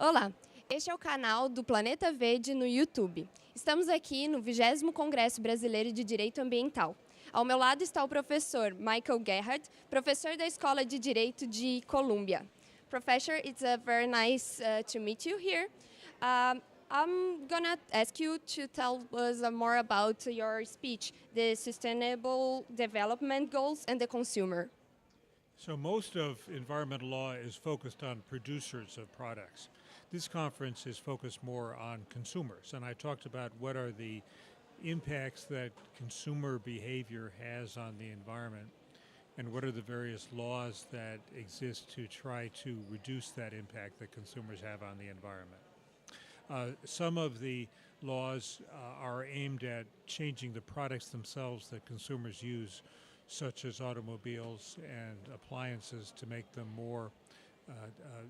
Olá, este é o canal do Planeta Verde no YouTube. Estamos aqui no 20º Congresso Brasileiro de Direito Ambiental. Ao meu lado está o professor Michael Gerrard, professor da Escola de Direito de Colômbia. Professor, it's very nice to meet you here. I'm gonna ask you to tell us more about your speech, the Sustainable Development Goals and the consumer. So most of environmental law is focused on producers of products. This conference is focused more on consumers, and I talked about what are the impacts that consumer behavior has on the environment and what are the various laws that exist to try to reduce that impact that consumers have on the environment. Some of the laws are aimed at changing the products themselves that consumers use, such as automobiles and appliances, to make them more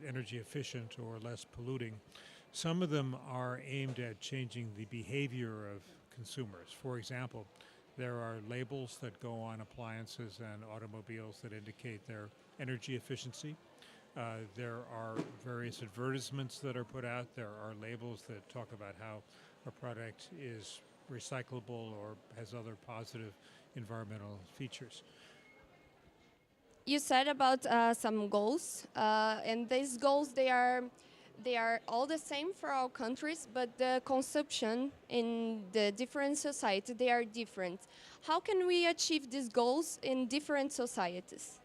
energy efficient or less polluting. Some of them are aimed at changing the behavior of consumers. For example, there are labels that go on appliances and automobiles that indicate their energy efficiency. There are various advertisements that are put out. There are labels that talk about how a product is recyclable or has other positive environmental features. You said about some goals, and these goals they are all the same for all countries, but the consumption in the different societies they are different. How can we achieve these goals in different societies?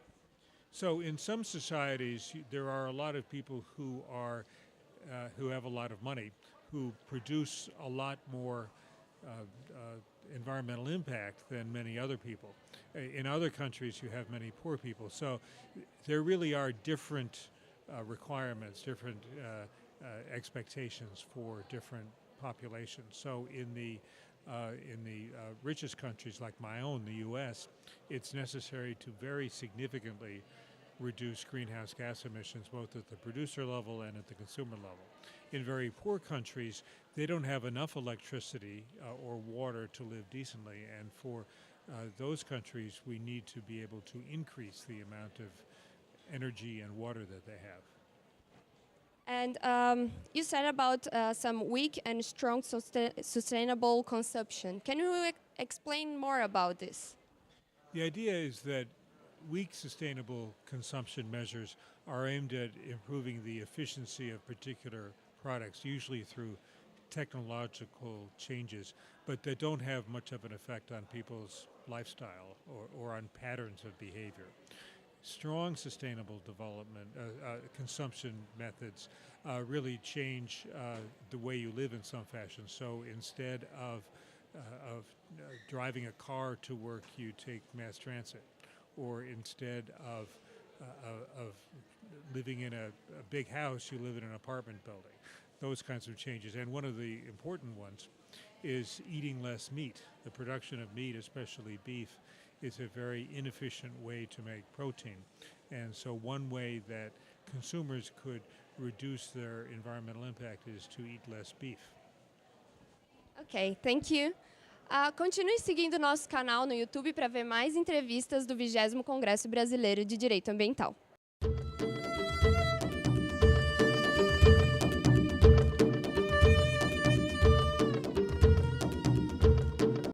So in some societies, there are a lot of people who have a lot of money, who produce a lot more environmental impact than many other people. In other countries, you have many poor people. So there really are different requirements, different expectations for different populations. So in the richest countries like my own, the U.S., it's necessary to very significantly reduce greenhouse gas emissions both at the producer level and at the consumer level. In very poor countries, they don't have enough electricity or water to live decently, and for those countries, we need to be able to increase the amount of energy and water that they have. And you said about some weak and strong sustainable consumption. Can you explain more about this? The idea is that weak sustainable consumption measures are aimed at improving the efficiency of particular products, usually through technological changes, but that don't have much of an effect on people's lifestyle or on patterns of behavior. Strong sustainable development, consumption methods really change the way you live in some fashion. So instead of driving a car to work, you take mass transit, or instead of living in a big house, you live in an apartment building. Those kinds of changes. And one of the important ones is eating less meat. The production of meat, especially beef, is a very inefficient way to make protein. And so one way that consumers could reduce their environmental impact is to eat less beef. Ok, thank you. Continue seguindo nosso canal no YouTube para ver mais entrevistas do 20º Congresso Brasileiro de Direito Ambiental.